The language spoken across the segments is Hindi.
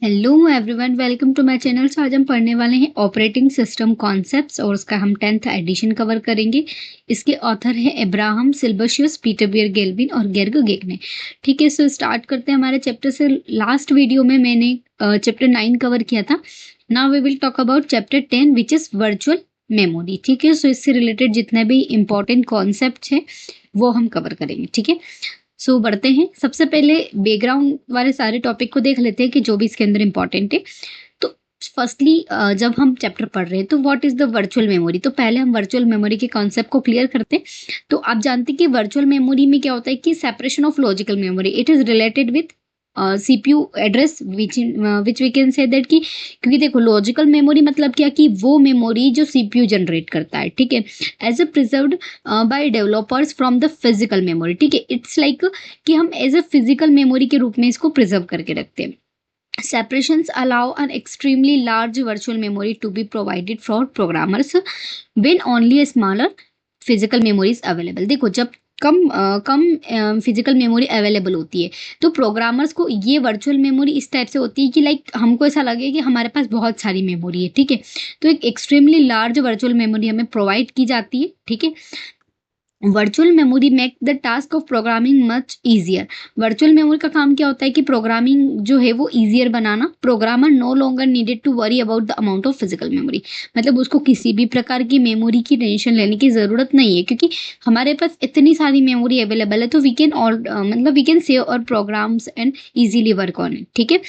Hello everyone, welcome to my channel. आज हम पढ़ने वाले हैं ऑपरेटिंग सिस्टम कॉन्सेप्ट्स और उसका हम 10th एडिशन कवर करेंगे। इसके ऑथर हैं अब्राहम सिल्बर्शियस, पीटर बियर गेल्विन और गेर्ग गेगने। ठीक है, सो स्टार्ट करते हैं हमारे चैप्टर से। लास्ट वीडियो में मैंने चैप्टर 9 कवर किया था। Now we will talk about chapter 10 which is virtual memory. ठीक है, सो इससे रिलेटेड जितने भी इंपॉर्टेंट कॉन्सेप्ट हैं वो हम कवर करेंगे। ठीक है, सो बढ़ते हैं। सबसे पहले बैकग्राउंड वाले सारे टॉपिक को देख लेते हैं कि जो भी इसके अंदर इंपॉर्टेंट है। तो फर्स्टली जब हम चैप्टर पढ़ रहे हैं तो what is the virtual memory, तो पहले हम वर्चुअल मेमोरी के कॉन्सेप्ट को क्लियर करते हैं। तो आप जानते हैं कि वर्चुअल मेमोरी में क्या होता है कि separation of logical memory, it is related with CPU address which we can say that कि, क्योंकि देखो लॉजिकल मेमोरी मतलब क्या कि वो मेमोरी जो सीपीयू जनरेट करता है। ठीक है, as a preserved by developers from the physical memory. ठीक है, इट्स लाइक कि हम एज ए फिजिकल मेमोरी के रूप में इसको प्रिजर्व करके रखते हैं। Separations allow an extremely large virtual memory to be provided for programmers when only a smaller physical memory is available। देखो जब कम फिजिकल मेमोरी अवेलेबल होती है तो प्रोग्रामर्स को ये वर्चुअल मेमोरी इस टाइप से होती है कि लाइक हमको ऐसा लगे कि हमारे पास बहुत सारी मेमोरी है। ठीक है, तो एक एक्सट्रीमली लार्ज वर्चुअल मेमोरी हमें प्रोवाइड की जाती है। ठीक है, virtual memory make the task of programming much easier. Virtual memory का काम क्या होता है कि प्रोग्रामिंग जो है वो इजियर बनाना। Programmer no longer needed to worry about the amount of physical memory, मतलब उसको किसी भी प्रकार की मेमोरी की टेंशन लेने की जरूरत नहीं है, क्योंकि हमारे पास इतनी सारी मेमोरी अवेलेबल है। तो वी कैन ऑल मतलब वी कैन सेव और programs and easily work on it. ठीक है,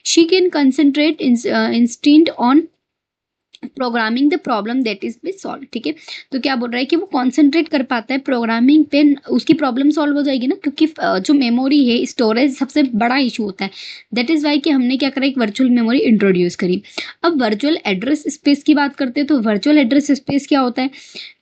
she can concentrate instant on programming the problem that is be solve. ठीक है, तो क्या बोल रहा है कि वो कॉन्सेंट्रेट कर पाता है प्रोग्रामिंग पे, उसकी प्रॉब्लम सॉल्व हो जाएगी ना, क्योंकि जो मेमोरी है स्टोरेज सबसे बड़ा इशू होता है। दैट इज वाई कि हमने क्या करा, एक वर्चुअल मेमोरी इंट्रोड्यूस करी। अब वर्चुअल एड्रेस स्पेस की बात करते हैं तो वर्चुअल एड्रेस स्पेस क्या होता है,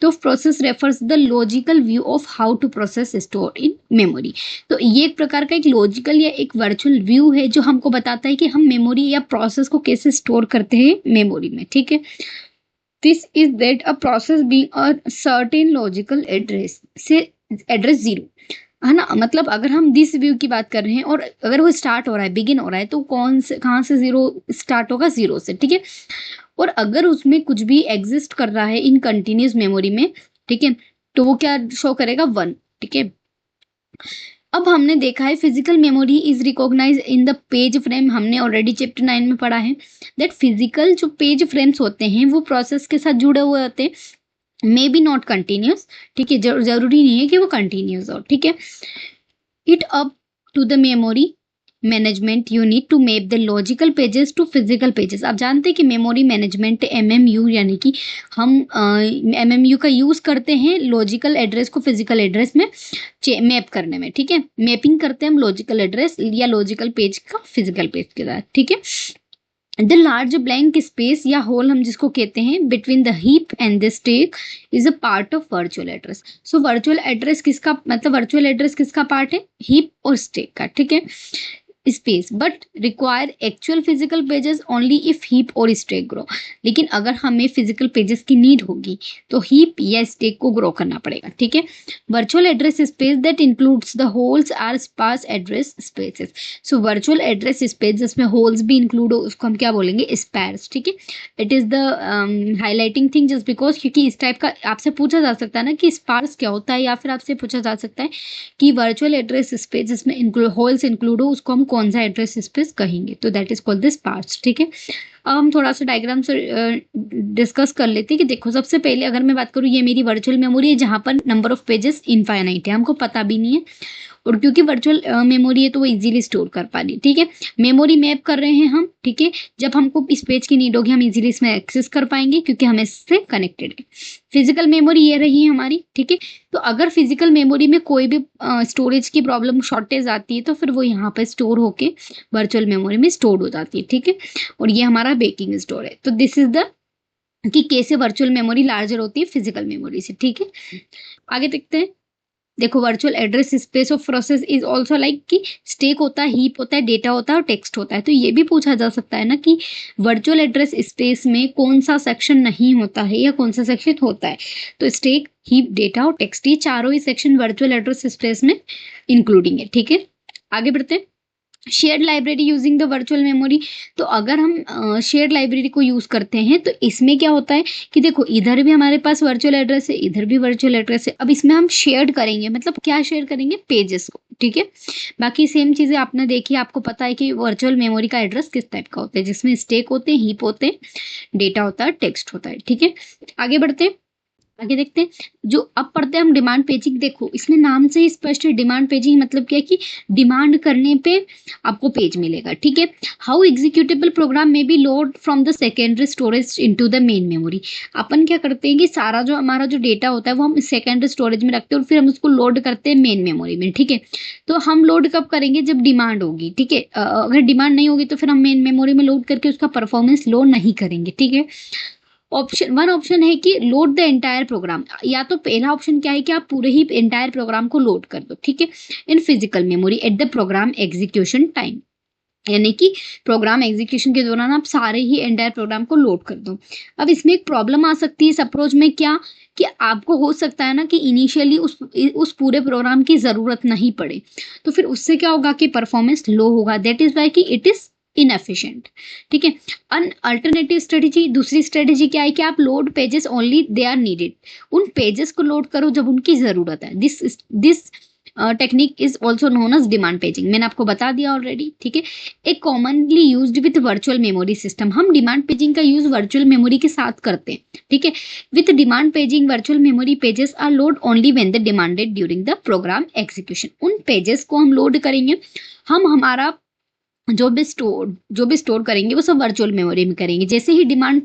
तो process refers the logical view of how to process store in memory. तो ये एक प्रकार का एक लॉजिकल या एक वर्चुअल व्यू है जो हमको बताता है कि हम मेमोरी या प्रोसेस को कैसे स्टोर करते हैं मेमोरी में। ठीक है, this is that a process being a certain logical address से एड्रेस जीरो है ना। मतलब अगर हम दिस व्यू की बात कर रहे हैं और अगर वो स्टार्ट हो रहा है, बिगिन हो रहा है, तो कौन से कहाँ से जीरो स्टार्ट होगा, जीरो से। ठीक है, और अगर उसमें कुछ भी एग्जिस्ट कर रहा है इन कंटिन्यूस मेमोरी में, ठीक है, तो वो क्या शो करेगा, वन। ठीक है, अब हमने देखा है physical memory is recognise in the page frame. हमने ऑलरेडी चैप्टर 9 में पढ़ा है दैट फिजिकल जो पेज फ्रेम्स होते हैं वो प्रोसेस के साथ जुड़े हुए होते हैं, मे बी नॉट कंटिन्यूस। ठीक है, जरूरी नहीं है कि वो कंटिन्यूस हो। ठीक है, it up to the memory management you need to map the logical pages to physical pages. आप जानते हैं कि मेमोरी मैनेजमेंट एमएमयू, यानी कि हम एमएमयू का यूज करते हैं लॉजिकल एड्रेस को फिजिकल एड्रेस में मैप करने में। ठीक है, मैपिंग करते हैं हम लॉजिकल एड्रेस या लॉजिकल पेज का फिजिकल पेज के साथ। ठीक है, द लार्ज ब्लैंक स्पेस या होल हम जिसको कहते हैं between the heap and the stack is a part of virtual address. So virtual address किसका मतलब, वर्चुअल एड्रेस किसका पार्ट है, हीप और स्टैक का। ठीक है, space but require actual physical pages only if heap और स्टैक ग्रो। लेकिन अगर हमें फिजिकल पेजेस की नीड होगी तो हीप या स्टैक को ग्रो करना पड़ेगा। ठीक है, virtual address space that includes the holes are sparse address spaces. So virtual address space जिसमें होल्स भी इंक्लूड हो उसको हम क्या बोलेंगे, स्पैर्स। ठीक है, it is the highlighting thing just because, क्योंकि इस टाइप का आपसे पूछा जा सकता है ना कि स्पार्स क्या होता है, या फिर आपसे पूछा जा सकता है कि वर्चुअल एड्रेस स्पेस जिसमें होल्स इंक्लूड हो उसको हम कौन सा एड्रेस स्पेस कहेंगे, तो that is called this parts. ठीक है, अब हम थोड़ा सा डायग्राम से डिस्कस कर लेते हैं कि देखो सबसे पहले अगर मैं बात करूँ, ये मेरी वर्चुअल मेमोरी है जहां पर नंबर ऑफ पेजेस इनफाइनाइट है, हमको पता भी नहीं है, और क्योंकि वर्चुअल मेमोरी है तो वो इजीली स्टोर कर पा रही। ठीक है, मेमोरी मैप कर रहे हैं हम। ठीक है, जब हमको इस पेज की नीड होगी हम इजीली इसमें एक्सेस कर पाएंगे क्योंकि हम इससे कनेक्टेड है। फिजिकल मेमोरी ये रही है हमारी। ठीक है, तो अगर फिजिकल मेमोरी में कोई भी स्टोरेज की प्रॉब्लम, शॉर्टेज आती है तो फिर वो यहाँ पे स्टोर होके वर्चुअल मेमोरी में स्टोर हो जाती है। ठीक है, और ये हमारा बेकिंग स्टोर है। तो दिस इज द कि कैसे वर्चुअल मेमोरी लार्जर होती है फिजिकल मेमोरी से। ठीक है, आगे देखते हैं। देखो virtual address space of process is also like कि स्टेक होता है, हीप होता है, डेटा होता है और टेक्स्ट होता है। तो ये भी पूछा जा सकता है ना कि वर्चुअल एड्रेस स्पेस में कौन सा सेक्शन नहीं होता है या कौन सा सेक्शन होता है। तो स्टेक, हीप, डेटा और टेक्स्ट, ये चारों ही सेक्शन वर्चुअल एड्रेस स्पेस में इंक्लूडिंग है। ठीक है, आगे बढ़ते हैं। Shared library using the virtual memory. तो अगर हम शेयर्ड लाइब्रेरी को यूज करते हैं तो इसमें क्या होता है कि देखो इधर भी हमारे पास वर्चुअल एड्रेस है, इधर भी वर्चुअल एड्रेस है। अब इसमें हम शेयर्ड करेंगे, मतलब क्या शेयर करेंगे, पेजेस को, ठीक है। बाकी सेम चीजें आपने देखी, आपको पता है कि वर्चुअल मेमोरी का एड्रेस किस टाइप का होता है, जिसमें स्टैक होते हैं, हीप होते हैं, डेटा होता है, टेक्स्ट होता है, ठीक है। आगे बढ़ते हैं, आगे देखते हैं। जो अब पढ़ते हैं हम डिमांड पेजिंग। देखो इसमें नाम से ही स्पष्ट है, डिमांड पेजिंग मतलब क्या है कि डिमांड करने पे आपको पेज मिलेगा, ठीक है। हाउ एग्जीक्यूटेबल प्रोग्राम में be load from the secondary storage into the main memory. अपन क्या करते हैं कि सारा जो हमारा जो डेटा होता है वो हम सेकेंडरी स्टोरेज में रखते हैं और फिर हम उसको लोड करते हैं मेन मेमोरी में, ठीक है। तो हम लोड कब करेंगे, जब डिमांड होगी, ठीक है। अगर डिमांड नहीं होगी तो फिर हम मेन मेमोरी में लोड करके उसका परफॉर्मेंस लो नहीं करेंगे, ठीक है। ऑप्शन है कि लोड द एंटायर प्रोग्राम। या तो पहला ऑप्शन क्या है कि आप पूरे ही एंटायर प्रोग्राम को लोड कर दो, ठीक है, in physical memory at the program execution time. यानी कि प्रोग्राम एग्जीक्यूशन के दौरान आप सारे ही एंटायर प्रोग्राम को लोड कर दो। अब इसमें एक प्रॉब्लम आ सकती है इस अप्रोच में, क्या कि आपको हो सकता है ना कि इनिशियली उस पूरे प्रोग्राम की जरूरत नहीं पड़े, तो फिर उससे क्या होगा कि परफॉर्मेंस लो होगा। दैट इज वाई कि इट इज इनएफिशिएंट, ठीक है। अन अल्टरनेटिव स्ट्रेटेजी, दूसरी स्ट्रेटेजी क्या है कि आप load pages only they are needed. उन पेजेस को लोड करो जब उनकी जरूरत है। This technique is also known as demand paging. मैंने आपको बता दिया ऑलरेडी, ठीक है। एक commonly used with virtual memory system. हम डिमांड पेजिंग का यूज वर्चुअल मेमोरी के साथ करते हैं, ठीक है। With demand paging virtual memory pages are load only when the demanded during the program execution. उन पेजेस को हम लोड करेंगे, हम हमारा जो भी स्टोर करेंगे वो सब वर्चुअल मेमोरी में करेंगे। जैसे ही डिमांड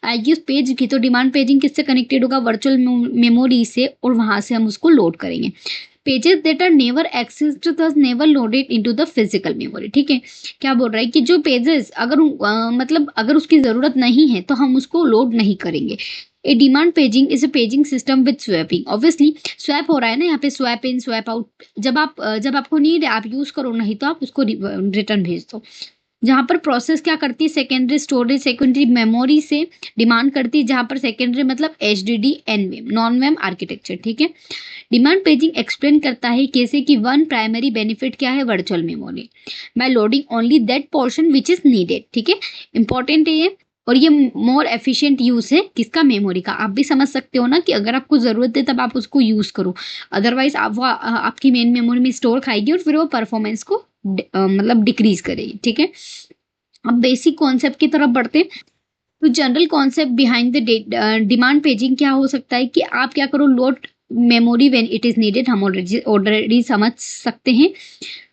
आएगी उस पेज की, तो डिमांड पेजिंग किससे कनेक्टेड होगा, वर्चुअल मेमोरी से, और वहां से हम उसको लोड करेंगे। Pages that are never accessed thus never loaded into the physical memory, ठीक है। क्या बोल रहा है कि जो पेजेस अगर मतलब अगर उसकी जरूरत नहीं है तो हम उसको लोड नहीं करेंगे। A demand paging is a paging system with swapping. Obviously swap हो रहा है ना यहाँ पे, स्वैप इन स्वैप आउट। जब आपको नीड है आप यूज करो, नहीं तो आप उसको रिटर्न भेज दो। जहां पर प्रोसेस क्या करती है, सेकेंडरी स्टोरेज सेकेंडरी मेमोरी से डिमांड करती है, जहां पर सेकेंडरी मतलब HDD NVMe नॉन वेम आर्किटेक्चर, ठीक है। डिमांड पेजिंग एक्सप्लेन करता है कैसे कि वन प्राइमरी बेनिफिट क्या है virtual memory, by loading only that portion which is needed, ठीक है। इंपॉर्टेंट है ये, और ये मोर एफिशिएंट यूज है किसका, मेमोरी का। आप भी समझ सकते हो ना कि अगर आपको जरूरत है तब आप उसको यूज करो, अदरवाइज वो आपकी मेन मेमोरी में स्टोर खाएगी और फिर वो परफॉर्मेंस को मतलब डिक्रीज करेगी, ठीक है। अब बेसिक कॉन्सेप्ट की तरफ बढ़ते हैं। तो general concept behind the demand paging क्या हो सकता है कि आप क्या करो, load memory when it is needed, हम ऑलरेडी समझ सकते हैं।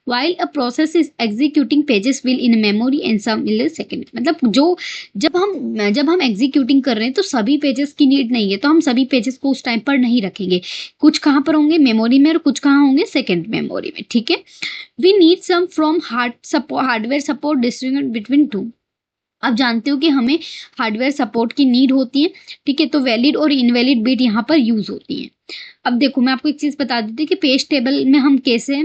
while a process is executing pages will in memory in some millisecond। मतलब जब हम एग्जीक्यूटिंग कर रहे हैं तो सभी पेजेस की नीड नहीं है, तो हम सभी पेजेस को उस टाइम पर नहीं रखेंगे। कुछ कहाँ पर होंगे, मेमोरी में, और कुछ कहाँ होंगे, सेकेंड मेमोरी में, ठीक है। We need some from hardware support distribute between two. आप जानते हो कि हमें हार्डवेयर सपोर्ट की नीड होती है, ठीक है। तो वैलिड और इनवैलिड बिट यहाँ पर यूज होती है। अब देखो मैं आपको एक चीज बता देती हूँ कि पेज टेबल में हम कैसे,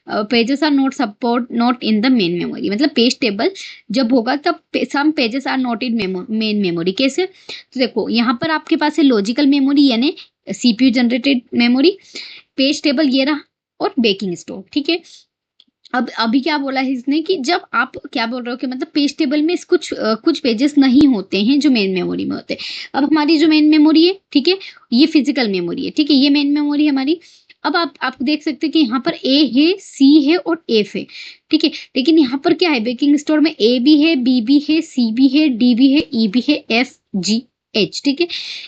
pages are not support not in the main memory. मतलब पेज टेबल जब होगा तब some pages are not in main memory. कैसे, तो देखो यहाँ पर आपके पास है लॉजिकल मेमोरी यानी CPU generated memory, page table ये रहा, और बेकिंग स्टोर, ठीक है। अब अभी क्या बोला है इसने कि जब आप क्या बोल रहे हो कि मतलब पेज टेबल में कुछ पेजेस नहीं होते हैं जो मेन मेमोरी में होते हैं। अब हमारी जो मेन मेमोरी है, ठीक है, ये फिजिकल मेमोरी है, ठीक है, ये मेन मेमोरी हमारी। अब आप देख सकते हैं कि यहाँ पर A है, C है और F है, ठीक है। लेकिन यहाँ पर क्या है, बेकिंग स्टोर में A भी है, B भी है, C भी है, D भी है, E भी है, F G H, ठीक है।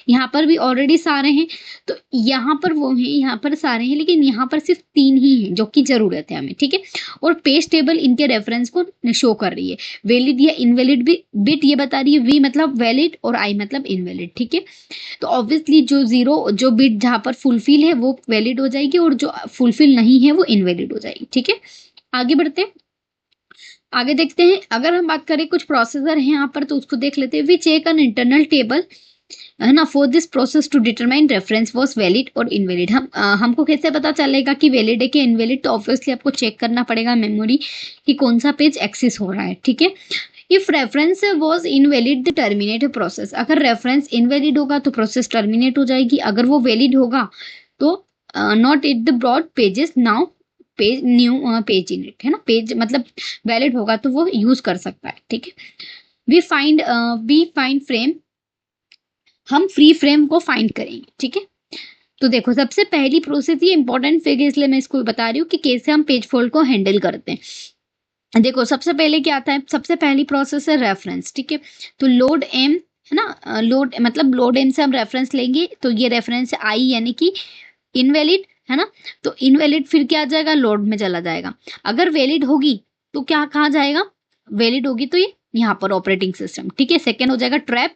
यहाँ पर भी ऑलरेडी सारे हैं, तो यहाँ पर वो है, यहाँ पर सारे हैं, लेकिन यहाँ पर सिर्फ 3 ही हैं जो कि जरूरत है हमें, ठीक है। और पेज टेबल इनके रेफरेंस को शो कर रही है। वैलिड या इनवैलिड भी बिट ये बता रही है, V मतलब वैलिड और I मतलब इनवैलिड, ठीक है। तो ऑब्वियसली जो बिट जहाँ पर फुलफिल है वो वैलिड हो जाएगी, और जो फुलफिल नहीं है वो इनवैलिड हो जाएगी, ठीक है। आगे बढ़ते हैं, आगे देखते हैं। अगर हम बात करें कुछ प्रोसेसर है यहाँ पर तो उसको देख लेते हैं। We check an internal table है ना for this process to determine reference was valid और इनवैलिड। हमको कैसे पता चलेगा कि वैलिड है कि इनवैलिड, तो ऑब्वियसली आपको चेक करना पड़ेगा मेमोरी कि कौन सा पेज एक्सेस हो रहा है, ठीक है। If reference was invalid the terminate process. अगर रेफरेंस इनवैलिड होगा तो प्रोसेस टर्मिनेट हो जाएगी। अगर वो वैलिड होगा तो not it the broad pages now page new page in it, है ना, पेज मतलब वैलिड होगा तो वो यूज कर सकता है, ठीक है। वी फाइंड फ्रेम, हम फ्री फ्रेम को फाइंड करेंगे, ठीक है। तो देखो सबसे पहली प्रोसेस, ये इंपॉर्टेंट फिगर इसलिए मैं इसको बता रही हूँ कि कैसे हम पेज फोल्ड को हैंडल करते हैं। देखो सबसे पहले क्या आता है, सबसे पहली प्रोसेस है रेफरेंस, ठीक है। तो लोड एम, है ना, लोड मतलब लोड एम से हम रेफरेंस लेंगे, तो ये रेफरेंस आई यानी कि इनवैलिड, है ना। तो इनवैलिड फिर क्या आ जाएगा, लोड में चला जाएगा। अगर वैलिड होगी तो क्या कहाँ जाएगा, वैलिड होगी तो ये यहाँ पर ऑपरेटिंग सिस्टम, ठीक है। सेकेंड हो जाएगा ट्रैप,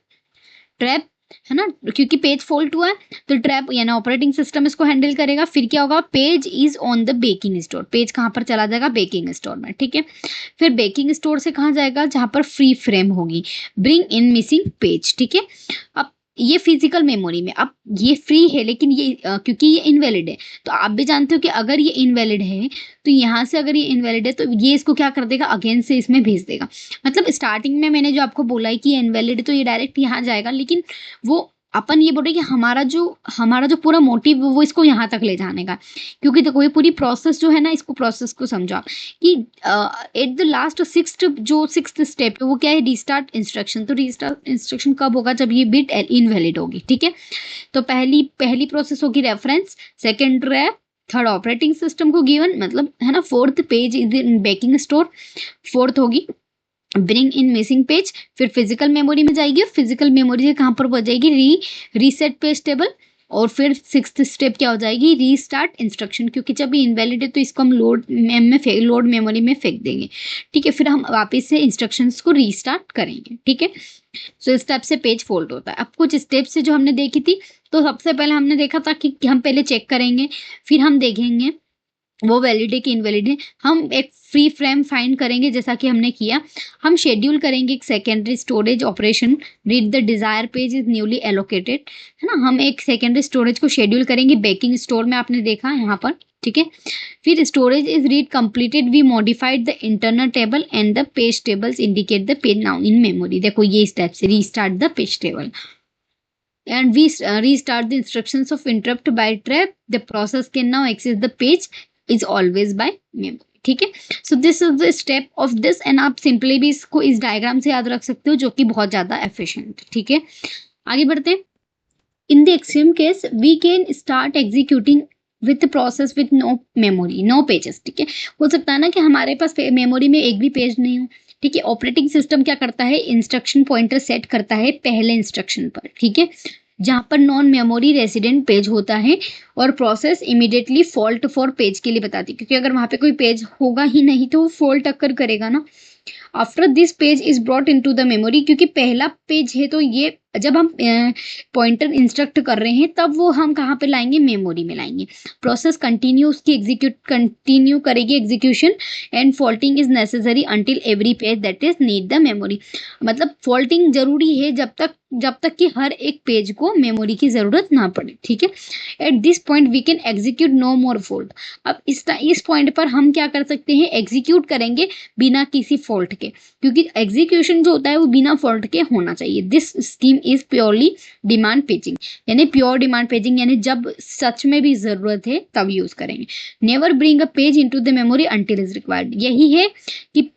ट्रैप, है ना, क्योंकि पेज फॉल्ट हुआ है तो ट्रैप यानी ऑपरेटिंग सिस्टम इसको हैंडल करेगा। फिर क्या होगा, page is on the baking store, page कहाँ पर चला जाएगा, बेकिंग स्टोर में, ठीक है। फिर बेकिंग स्टोर से कहाँ जाएगा, जहां पर फ्री फ्रेम होगी, ब्रिंग इन मिसिंग पेज, ठीक है। अब ये फिजिकल मेमोरी में, अब ये फ्री है लेकिन ये क्योंकि ये इनवैलिड है, तो आप भी जानते हो कि अगर ये इनवैलिड है तो यहाँ से अगर ये इनवैलिड है तो ये इसको क्या कर देगा, अगेन से इसमें भेज देगा। मतलब स्टार्टिंग में मैंने जो आपको बोला है कि ये इनवैलिड है तो ये डायरेक्ट यहाँ जाएगा, लेकिन वो अपन ये बोले कि हमारा जो पूरा मोटिव वो इसको यहाँ तक ले जाने का, क्योंकि देखो ये पूरी प्रोसेस जो है ना, इसको प्रोसेस को समझो आप कि at the last sixth step वो क्या है, रीस्टार्ट इंस्ट्रक्शन। तो रीस्टार्ट इंस्ट्रक्शन कब होगा, जब ये बिट इनवैलिड होगी, ठीक है। तो पहली प्रोसेस होगी reference, second wrap, third operating system को गिवन, मतलब है ना, fourth page is in backing store, fourth होगी ब्रिंग इन मिसिंग पेज, फिर फिजिकल मेमोरी में जाएगी और फिजिकल मेमोरी से कहां पर पहुंच जाएगी, रीसेट पेज टेबल, और फिर सिक्स्थ स्टेप क्या हो जाएगी, रीस्टार्ट इंस्ट्रक्शन, क्योंकि जब ये इनवैलिड है तो इसको हम लोड मेमोरी में फेंक देंगे, ठीक है। फिर हम वापस से इंस्ट्रक्शंस को रीस्टार्ट करेंगे, ठीक है। सो इस स्टेप से पेज फोल्ड होता है। अब कुछ स्टेप से जो हमने देखी थी, तो सबसे पहले हमने देखा था कि हम पहले चेक करेंगे, फिर हम देखेंगे वो वैलिड है कि इनवैलिड है, हम एक फ्री फ्रेम फाइंड करेंगे जैसा कि हमने किया, हम शेड्यूल करेंगे एक secondary storage operation, read the desire page is newly allocated, है ना, हम एक सेकेंडरी स्टोरेज को शेड्यूल करेंगे बेकिंग स्टोर में, आपने देखा यहाँ पर, ठीक है। फिर storage is read completed, we modified the internal table and the page tables indicate the page now in memory. देखो ये स्टेप से restart the page table and we restart the instructions of interrupt by trap, the process can now access the page is always by memory, ठीक है। So this is the step of this, and आप सिंपली भी इसको इस डायग्राम से याद रख सकते हो जो कि बहुत ज्यादा एफिशिएंट, ठीक है। आगे बढ़ते हैं। In the extreme case we can start executing with process with no memory, no pages, ठीक है। हो सकता है ना कि हमारे पास मेमोरी में एक भी पेज नहीं हो, ठीक है। ऑपरेटिंग सिस्टम क्या करता है, इंस्ट्रक्शन पॉइंटर सेट करता है पहले इंस्ट्रक्शन पर, ठीक है, जहां पर नॉन मेमोरी रेसिडेंट पेज होता है, और process immediately fault for page के लिए बताती है, क्योंकि अगर वहां पे कोई पेज होगा ही नहीं तो वो फॉल्ट अकर करेगा ना। After this page is brought into the memory, क्योंकि पहला पेज है तो ये जब हम पॉइंटर इंस्ट्रक्ट कर रहे हैं तब वो हम कहाँ पे लाएंगे, मेमोरी में लाएंगे। प्रोसेस कंटिन्यू उसकी कंटिन्यू करेगी execution, and faulting is necessary until every page that is need the memory. मतलब फॉल्टिंग जरूरी है जब तक कि हर एक पेज को मेमोरी की जरूरत ना पड़े, ठीक है। At this point we can execute no more fault. अब इस पॉइंट पर हम क्या कर सकते हैं, एग्जीक्यूट करेंगे बिना किसी फॉल्ट के, क्योंकि एग्जीक्यूशन जो होता है वो बिना फॉल्ट के होना चाहिए। This scheme is purely demand paging, यानी प्योर डिमांड पेजिंग, यानी जब सच में भी जरूरत है तब यूज करेंगे। Never bring a page into the memory until is required. यही है कि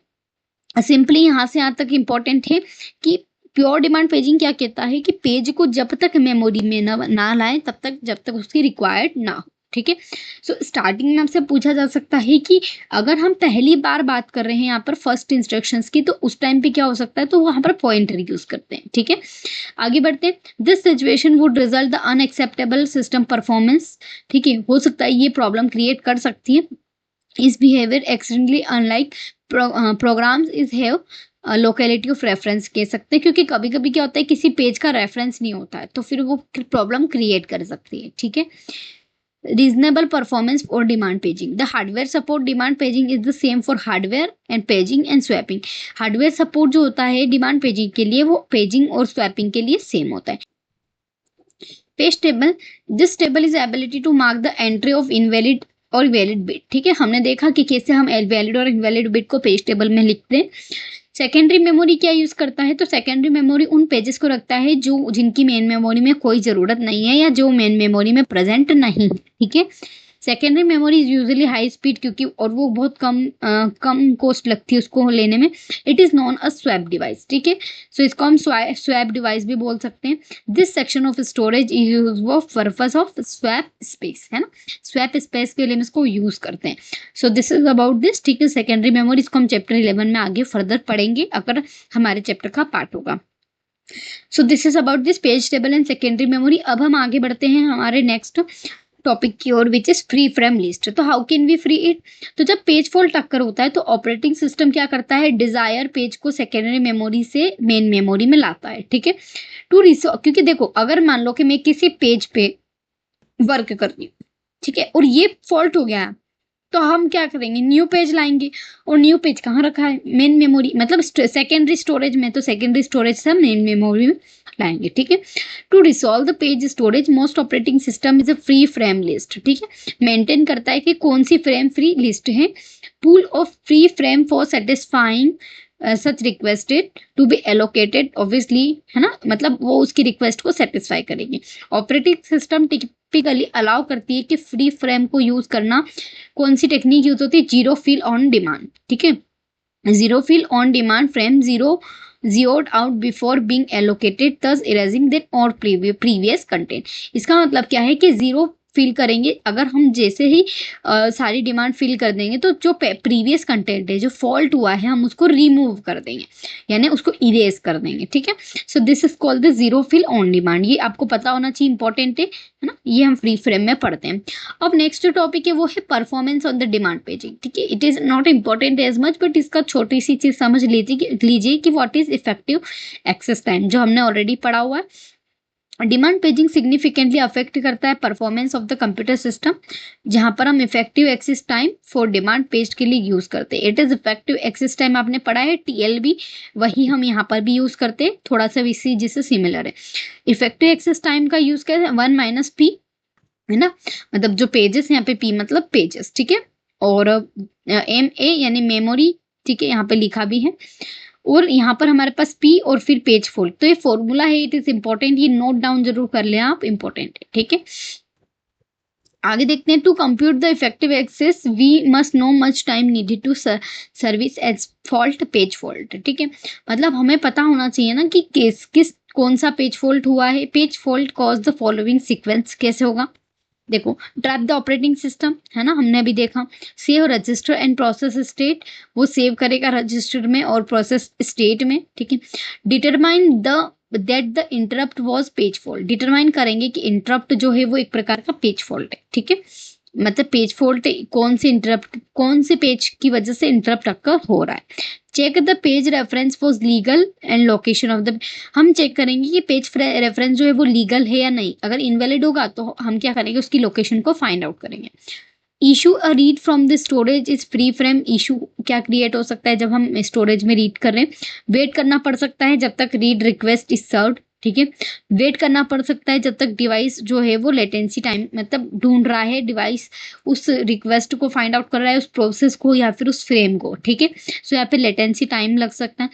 सिंपली यहां से यहां तक इंपॉर्टेंट है कि प्योर डिमांड पेजिंग क्या कहता है कि पेज को जब तक मेमोरी में ना लाए तब तक जब तक उसकी रिक्वायर्ड ना हो, ठीक है। सो स्टार्टिंग में हमसे पूछा जा सकता है कि अगर हम पहली बार बात कर रहे हैं यहाँ पर फर्स्ट इंस्ट्रक्शंस की, तो उस टाइम पे क्या हो सकता है, तो वहां पर पॉइंटर यूज करते हैं, ठीक है। आगे बढ़ते हैं। This situation would result the unacceptable system performance, ठीक है, हो सकता है ये प्रॉब्लम क्रिएट कर सकती है। इस behaviour extremely unlike programs is have locality of reference कह सकते हैं, क्योंकि कभी कभी क्या होता है किसी पेज का रेफरेंस नहीं होता है तो फिर वो प्रॉब्लम क्रिएट कर सकती है, ठीक है। reasonable performance or demand paging. The hardware support demand paging is the same for hardware and paging and swapping. Hardware support जो होता है demand paging के लिए वो paging और swapping के लिए same होता है. Page table. This table is ability to mark the entry of invalid और वैलिड बिट, ठीक है। हमने देखा कि कैसे हम वैलिड और इनवैलिड बिट को पेज टेबल में लिखते हैं। सेकेंडरी मेमोरी क्या यूज करता है, तो सेकेंडरी मेमोरी उन पेजेस को रखता है जो जिनकी मेन मेमोरी में कोई जरूरत नहीं है या जो मेन मेमोरी में प्रेजेंट नहीं है, ठीक है। Secondary memory is usually high speed, क्योंकि और वो बहुत कम कॉस्ट लगती है उसको लेने में। It is non a swap device, ठीक है। सो इसको हम स्वैप डिवाइस भी बोल सकते हैं। This section of storage is use for purpose of swap space, है ना, स्वैप स्पेस के लिए हम इसको यूज करते हैं। सो दिस इज अबाउट दिस, ठीक है। सेकेंडरी मेमोरी इसको हम चैप्टर 11 में आगे फर्दर पढ़ेंगे अगर हमारे चैप्टर का पार्ट होगा। So this is about this page table and secondary memory. अब हम आगे बढ़ते हैं हमारे नेक्स्ट टॉपिक की ओर, which is free frame list. तो how can we free it? तो जब पेज फॉल्ट अक्कर होता है तो ऑपरेटिंग सिस्टम क्या करता है, डिजायर पेज को सेकेंडरी मेमोरी से मेन मेमोरी में लाता है, ठीक है, टू रिसॉल्व। क्योंकि देखो, अगर मान लो कि मैं किसी पेज पे वर्क कर रही हूँ, ठीक है, और ये फॉल्ट हो गया, तो हम क्या करेंगे, न्यू पेज लाएंगे। और न्यू पेज कहाँ रखा है, मेन मेमोरी, मतलब सेकेंडरी स्टोरेज में। तो सेकेंडरी स्टोरेज से हम मेन मेमोरी में लाएंगे, ठीक है। To resolve the page storage, most operating system is a free frame list, ठीक है, मेंटेन करता है कि कौन सी फ्रेम फ्री लिस्ट है। Pool of free frame for satisfying such requested to be allocated, obviously, है ना, मतलब वो उसकी रिक्वेस्ट को सेटिस्फाई करेंगे। ऑपरेटिंग सिस्टम टिपिकली अलाउ करती है कि फ्री फ्रेम को यूज करना। कौन सी टेक्निक यूज होती है, जीरो फिल ऑन डिमांड, ठीक है। Zero fill on demand frame zeroed out before being allocated, thus erasing their or previous content। इसका मतलब क्या है कि जीरो फिल करेंगे, अगर हम जैसे ही सारी डिमांड फिल कर देंगे तो जो प्रीवियस कंटेंट है, जो फॉल्ट हुआ है, हम उसको रिमूव कर देंगे, यानी उसको इरेज कर देंगे, ठीक है। So this is called the zero fill on demand. ये आपको पता होना चाहिए, इंपॉर्टेंट है ना, ये हम फ्री फ्रेम में पढ़ते हैं। अब नेक्स्ट टॉपिक है वो है performance on the demand paging, ठीक है। It is not important as much, but इसका छोटी सी चीज समझ लीजिए कि what is effective access time, जो हमने ऑलरेडी पढ़ा हुआ है। डिमांड पेजिंग सिग्निफिकेंटली अफेक्ट करता है performance of the computer system, जहां पर हम effective access time for demand page के लिए यूज करते हैं। It is effective access time आपने पढ़ा है, टीएलबी, वही हम यहाँ पर भी यूज करते हैं, थोड़ा सा इसी जिससे सिमिलर है। इफेक्टिव एक्सेस टाइम का यूज करते हैं 1 - p, है ना, मतलब जो पेजेस, यहाँ पे p मतलब पेजेस, ठीक है, और MA यानी मेमोरी, ठीक है, यहाँ पे लिखा भी है। और यहाँ पर हमारे पास P और फिर पेज फॉल्ट, तो ये फॉर्मूला है, इट इज इंपॉर्टेंट, ये नोट डाउन जरूर कर ले आप, इंपॉर्टेंट है, ठीक है। आगे देखते हैं, to compute the effective access we must know much time needed to service as fault, page fault, ठीक है, मतलब हमें पता होना चाहिए ना कि किस कौन सा पेज फॉल्ट हुआ है। Page fault cause the following sequence, कैसे होगा, देखो, ट्रैप द ऑपरेटिंग सिस्टम, है ना, हमने अभी देखा। Save register and process state, वो सेव करेगा रजिस्टर में और प्रोसेस स्टेट में, ठीक है। Determine that the interrupt was page fault, determine करेंगे कि इंटरप्ट जो है वो एक प्रकार का पेज फॉल्ट है, ठीक है, मतलब पेज फॉल्ट कौन से पेज की वजह से इंटरप्ट अक्कर हो रहा है। Check the page reference for legal and location of the, हम चेक करेंगे कि पेज रेफरेंस जो है वो लीगल है या नहीं। अगर इनवैलिड होगा तो हम क्या करेंगे, उसकी लोकेशन को फाइंड आउट करेंगे। Issue a read from the storage is free frame, issue क्या क्रिएट हो सकता है जब हम स्टोरेज में रीड कर रहे हैं, वेट करना पड़ सकता है जब तक रीड रिक्वेस्ट इज सर्व्ड, ठीक है, वेट करना पड़ सकता है जब तक डिवाइस जो है वो लेटेंसी टाइम, मतलब ढूंढ रहा है डिवाइस, उस रिक्वेस्ट को फाइंड आउट कर रहा है, उस प्रोसेस को या फिर उस फ्रेम को, ठीक है। सो यहाँ पे लेटेंसी टाइम लग सकता है।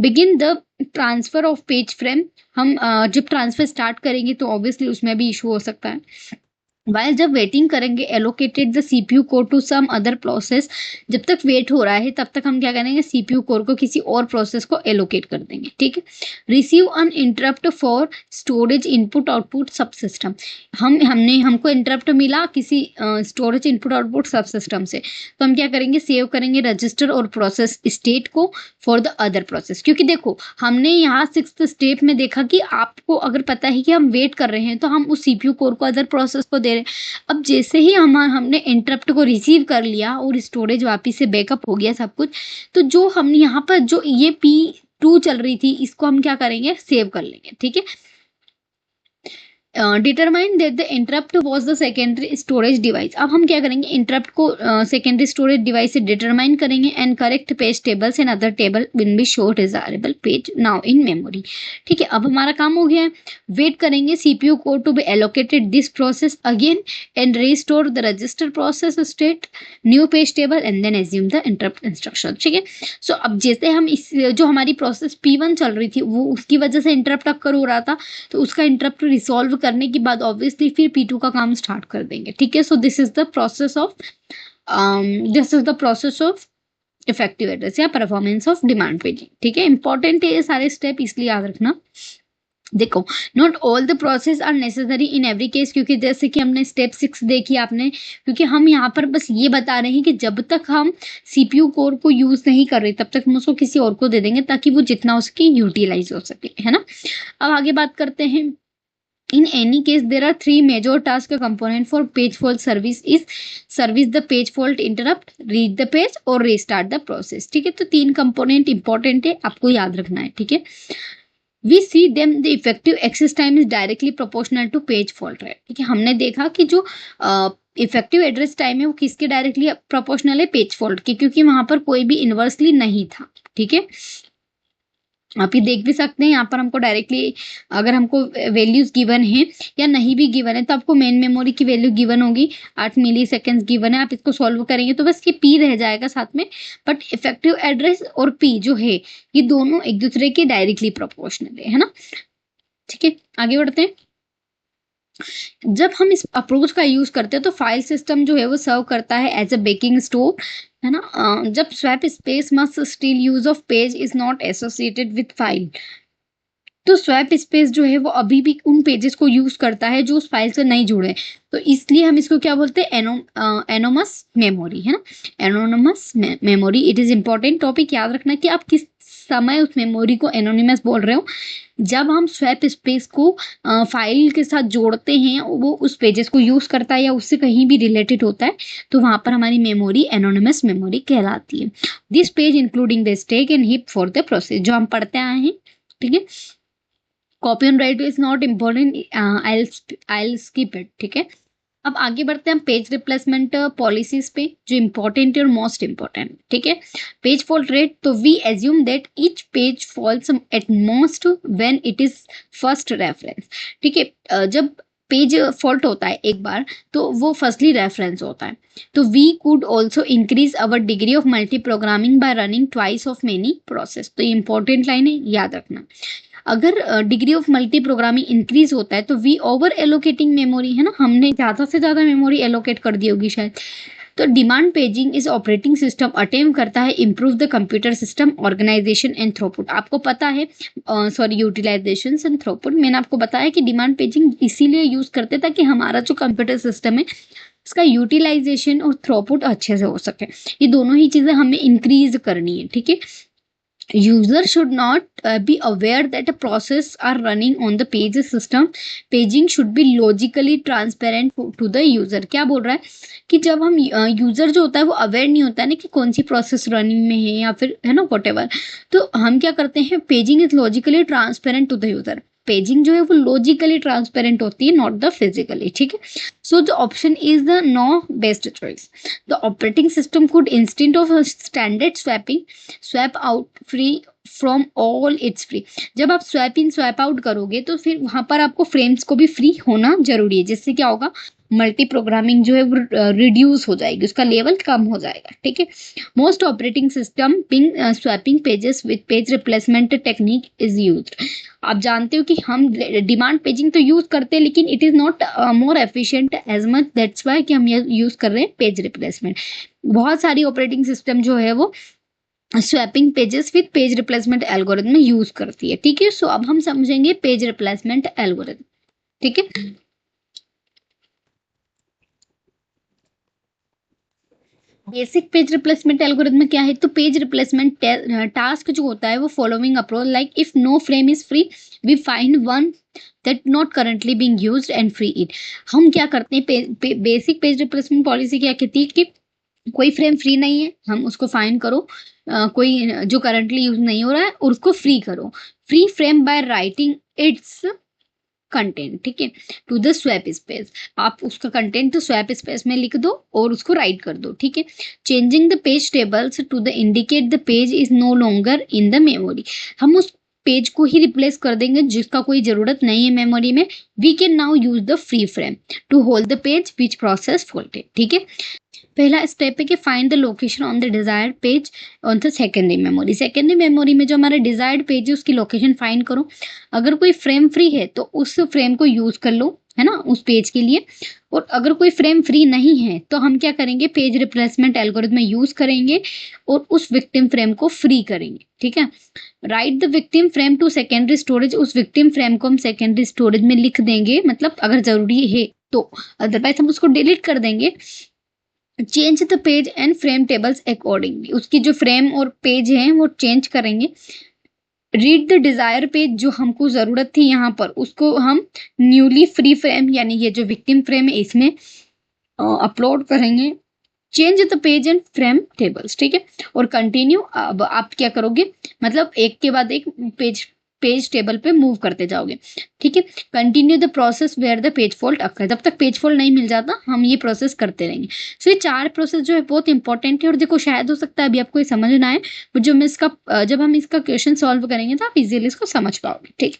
Begin the transfer of page frame, हम जब ट्रांसफर स्टार्ट करेंगे तो ऑब्वियसली उसमें भी इशू हो सकता है। वाइल जब वेटिंग करेंगे, allocated the CPU core to some other process, जब तक वेट हो रहा है तब तक हम क्या करेंगे, सीपीयू कोर को किसी और प्रोसेस को एलोकेट कर देंगे, ठीक है। Receive an interrupt for storage input output subsystem, हमको इंटरप्ट मिला किसी storage input output subsystem से, तो हम क्या करेंगे, सेव करेंगे रजिस्टर और प्रोसेस स्टेट को फॉर द अदर प्रोसेस। क्योंकि देखो, हमने यहाँ 6th स्टेप में देखा कि आपको अगर पता है कि हम वेट कर रहे हैं तो हम उस सीपीयू कोर को अदर प्रोसेस को दे रहे हैं। अब जैसे ही हमने इंटरप्ट को रिसीव कर लिया और स्टोरेज वापिस से बैकअप हो गया सब कुछ, तो जो हम यहाँ पर जो ये P2 चल रही थी, इसको हम क्या करेंगे, सेव कर लेंगे, ठीक है। Determine that the interrupt was the secondary storage device, अब हम क्या करेंगे, इंटरप्ट को सेकेंडरी स्टोरेज डिवाइस से डिटरमाइन करेंगे and correct page tables and other table will be show desirable page now in memory, ठीक है। अब हमारा काम हो गया है, वेट करेंगे CPU core to be allocated this process again and restore the register process state new page table and then assume the interrupt instruction, ठीक है। सो अब जैसे हम इस जो हमारी प्रोसेस P1 चल रही थी वो उसकी वजह से इंटरप्ट अक्कर हो रहा था, तो उसका इंटरप्ट रिसॉल्व करने के बाद ऑब्वियसली फिर P2 का काम स्टार्ट कर देंगे, ठीक है। So this is the process of effective address या परफॉर्मेंस ऑफ डिमांड पेजिंग, ठीक है। इंपॉर्टेंट है ये सारे स्टेप, इसलिए याद रखना। देखो, not all the process are necessary in every case, क्योंकि जैसे कि हमने स्टेप 6 देखी आपने, क्योंकि हम यहाँ पर बस ये बता रहे हैं कि जब तक हम सीपीयू कोर को यूज नहीं कर रहे तब तक हम उसको किसी और को दे देंगे ताकि वो जितना उसकी यूटिलाइज हो सके, है ना। अब आगे बात करते हैं। In any case, there are three major task component for page fault service is service the page fault interrupt, read the page और restart the process, ठीक है। तो 3 कंपोनेंट इंपॉर्टेंट है, आपको याद रखना है, ठीक है। We see them the effective access time is directly proportional to page fault rate, ठीक है। हमने देखा कि जो इफेक्टिव एड्रेस टाइम है वो किसके डायरेक्टली प्रोपोर्शनल है, पेज फॉल्ट के, क्योंकि वहां पर कोई भी इनवर्सली नहीं था, ठीक है। आप ये देख भी सकते हैं यहाँ पर हमको डायरेक्टली अगर हमको वैल्यूज गिवन है या नहीं भी गिवन है तो आपको मेन मेमोरी की वैल्यू गिवन होगी, 8 मिली सेकेंड्स गिवन है। आप इसको सॉल्व करेंगे तो बस ये पी रह जाएगा साथ में, बट इफेक्टिव एड्रेस और पी जो है ये दोनों एक दूसरे के डायरेक्टली प्रोपोर्शनल है ना, ठीक है। आगे बढ़ते हैं। जब हम इस अप्रोच का यूज करते हैं तो फाइल सिस्टम जो है वो सर्व करता है एज अ बेकिंग स्टोर, है ना। जब swap space must still use of page is not associated with file, तो स्वैप स्पेस जो है वो अभी भी उन पेजेस को यूज करता है जो उस फाइल से नहीं जुड़े, तो इसलिए हम इसको क्या बोलते हैं, एनोनमस मेमोरी, है ना, anonymous memory. It is important topic, याद रखना कि आप किस समय उस मेमोरी को एनोनिमस बोल रहे हो। जब हम स्वैप स्पेस को फाइल के साथ जोड़ते हैं, वो उस पेजेस को यूज करता है या उससे कहीं भी रिलेटेड होता है, तो वहां पर हमारी मेमोरी एनोनिमस मेमोरी कहलाती है। This page including the stack and heap for the process, जो हम पढ़ते आए हैं, ठीक है। Copy and right is not important, I skip it, ठीक है। अब आगे बढ़ते हैं हम पेज रिप्लेसमेंट पॉलिसीज पे, जो इंपॉर्टेंट है और मोस्ट इंपॉर्टेंट, ठीक है। पेज फॉल्ट रेट, तो we assume that each page falls at most when it is first reference, ठीक है। जब पेज फॉल्ट होता है एक बार तो वो फर्स्टली रेफरेंस होता है। तो we could also increase our degree of multiprogramming by running twice of many process, तो इंपॉर्टेंट लाइन है, याद रखना। अगर degree of multiprogramming increase होता है तो वी ओवर एलोकेटिंग मेमोरी, है ना, हमने ज्यादा से ज्यादा मेमोरी एलोकेट कर दी होगी शायद। तो डिमांड पेजिंग इस ऑपरेटिंग सिस्टम अटेम्प्ट करता है improve the computer system organization and throughput. आपको पता है, सॉरी, यूटिलाइजेशन एंड थ्रूपुट, मैंने आपको बताया कि डिमांड पेजिंग इसीलिए यूज करते ताकि हमारा जो कंप्यूटर सिस्टम है उसका यूटिलाइजेशन और थ्रूपुट अच्छे से हो सके। ये दोनों ही चीजें हमें इंक्रीज करनी है, ठीक है। User should not be aware that a process are running on the page system. Paging should be logically transparent to the user. क्या बोल रहा है कि जब हम यूजर जो होता है वो अवेयर नहीं होता है ना कि कौन सी प्रोसेस रनिंग में है या फिर, है ना, व्हाटएवर, तो हम क्या करते हैं, paging is logically transparent to the user. Paging जो है वो लॉजिकली ट्रांसपेरेंट होती है, नॉट द फिजिकली, ठीक है। So the option is the no best choice. The operating system could instant of standard swapping swap out free from all its free. जब आप स्वैप इन स्वैप आउट करोगे तो फिर वहां पर आपको फ्रेम्स को भी फ्री होना जरूरी है, जिससे क्या होगा, मल्टी प्रोग्रामिंग जो है वो रिड्यूस हो जाएगी, उसका लेवल कम हो जाएगा, ठीक है। Most operating system ping swapping pages with page replacement technique is used. आप जानते हो कि हम डिमांड पेजिंग तो यूज करते हैं लेकिन it is not more efficient as much, that's why कि हम यूज कर रहे हैं पेज रिप्लेसमेंट। बहुत सारी ऑपरेटिंग सिस्टम जो है वो swapping pages with page replacement algorithm use करती है, ठीक है। सो अब हम समझेंगे पेज रिप्लेसमेंट एल्गोरिथम, ठीक है। बेसिक पेज रिप्लेसमेंट एल्गोरिथम क्या है, तो पेज रिप्लेसमेंट टास्क जो होता है वो following approach, like if no frame is free we find one that not currently being used and free it. हम क्या करते हैं, बेसिक पेज रिप्लेसमेंट पॉलिसी क्या कहती है कि कोई फ्रेम फ्री नहीं है, हम उसको फाइंड करो, कोई जो करंटली यूज नहीं हो रहा है और उसको फ्री करो, free frame by writing it's content, ठीक है, टू द स्वैप स्पेस। आप उसका कंटेंट तो स्वैप स्पेस में लिख दो और उसको राइट कर दो, ठीक है। Changing the page tables to the indicate the page is no longer in the memory. हम उस पेज को ही रिप्लेस कर देंगे जिसका कोई जरूरत नहीं है मेमोरी में। We can now use the free frame to hold the page which process folded, ठीक है। पहला स्टेप है कि find the location on the desired page on the secondary memory. Secondary memory में जो हमारा डिजायर्ड पेज है उसकी लोकेशन फाइंड करो। अगर कोई फ्रेम फ्री है तो उस फ्रेम को यूज कर लो, है ना, उस पेज के लिए। और अगर कोई फ्रेम फ्री नहीं है तो हम क्या करेंगे, पेज रिप्लेसमेंट एल्गोरिथम यूज करेंगे और उस विक्टिम फ्रेम को फ्री करेंगे। ठीक है, write the victim frame to secondary storage. उस विक्टिम फ्रेम को हम सेकेंडरी स्टोरेज में लिख देंगे, मतलब अगर जरूरी है तो, अदरवाइज हम उसको डिलीट कर देंगे। Change the page and frame tables accordingly. उसकी जो फ्रेम और पेज हैं वो चेंज करेंगे। रीड द डिजायर पेज, जो हमको जरूरत थी यहाँ पर उसको हम न्यूली फ्री फ्रेम यानी ये जो विक्टिम फ्रेम है इसमें अपलोड करेंगे। Change the page and frame tables. ठीक है, और कंटिन्यू। अब आप क्या करोगे, मतलब एक के बाद एक पेज टेबल पे मूव करते जाओगे। ठीक है, continue the process where the page fault occur. जब तक पेज फॉल्ट नहीं मिल जाता हम ये प्रोसेस करते रहेंगे। सो ये 4 प्रोसेस जो है बहुत इंपॉर्टेंट है। और देखो शायद हो सकता है अभी आपको ये समझ ना आए, जब हम इसका क्वेश्चन सॉल्व करेंगे तो आप इजीली इसको समझ पाओगे। ठीक,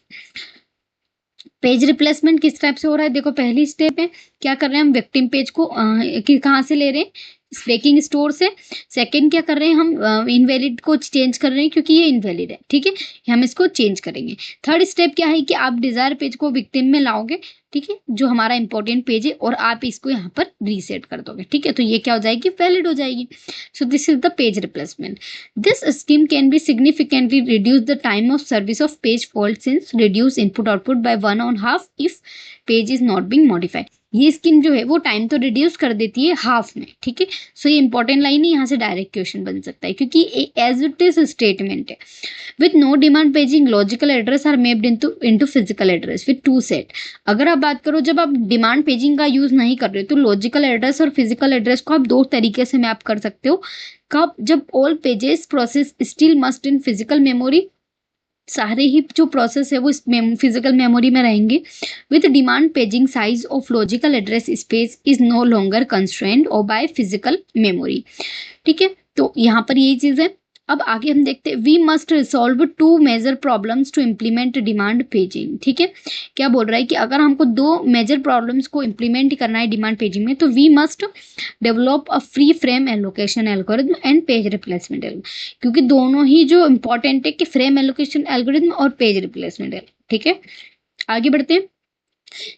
पेज रिप्लेसमेंट किस टाइप से हो रहा है, देखो पहली स्टेप है क्या कर रहे हैं हम, विक्टिम पेज को कहाँ से ले रहे हैं, स्पेकिंग स्टोर से। सेकंड क्या कर रहे हैं हम, इनवैलिड को चेंज कर रहे हैं क्योंकि ये इनवैलिड है। ठीक है, हम इसको चेंज करेंगे। थर्ड स्टेप क्या है कि आप डिजायर पेज को विक्टिम में लाओगे। ठीक है, जो हमारा इंपॉर्टेंट पेज है, और आप इसको यहाँ पर रीसेट कर दोगे। ठीक है, तो ये क्या हो जाएगी, वैलिड हो जाएगी। सो this is the page replacement. This scheme can be significantly reduce the time of service of page fault since reduce input output by 1/2 if page is not being modified. ये स्कीम जो है वो टाइम तो रिड्यूस कर देती है हाफ में। ठीक है, सो ये इंपॉर्टेंट लाइन है, यहाँ से डायरेक्ट क्वेश्चन बन सकता है क्योंकि एज इट इज स्टेटमेंट है। With no demand paging logical address are mapped into physical address with 2 set. अगर आप बात करो जब आप डिमांड पेजिंग का यूज नहीं कर रहे हो तो लॉजिकल एड्रेस और फिजिकल एड्रेस को आप 2 तरीके से मैप कर सकते हो। कब, जब all pages process still must in physical memory, सारे ही जो प्रोसेस है वो फिजिकल मेमोरी में रहेंगे। With demand paging size of logical address space is no longer constrained और बाय फिजिकल मेमोरी। ठीक है, तो यहाँ पर यही चीज है। अब आगे हम देखते हैं, we must resolve 2 major problems to implement demand paging. ठीक है, क्या बोल रहा है कि अगर हमको 2 मेजर प्रॉब्लम्स को इम्प्लीमेंट करना है डिमांड पेजिंग में, तो we must develop a free frame allocation algorithm and page replacement algorithm. क्योंकि दोनों ही जो इंपॉर्टेंट है कि फ्रेम एलोकेशन एल्गोरिथम और पेज रिप्लेसमेंट एल्गोरिथम। ठीक है, आगे बढ़ते हैं।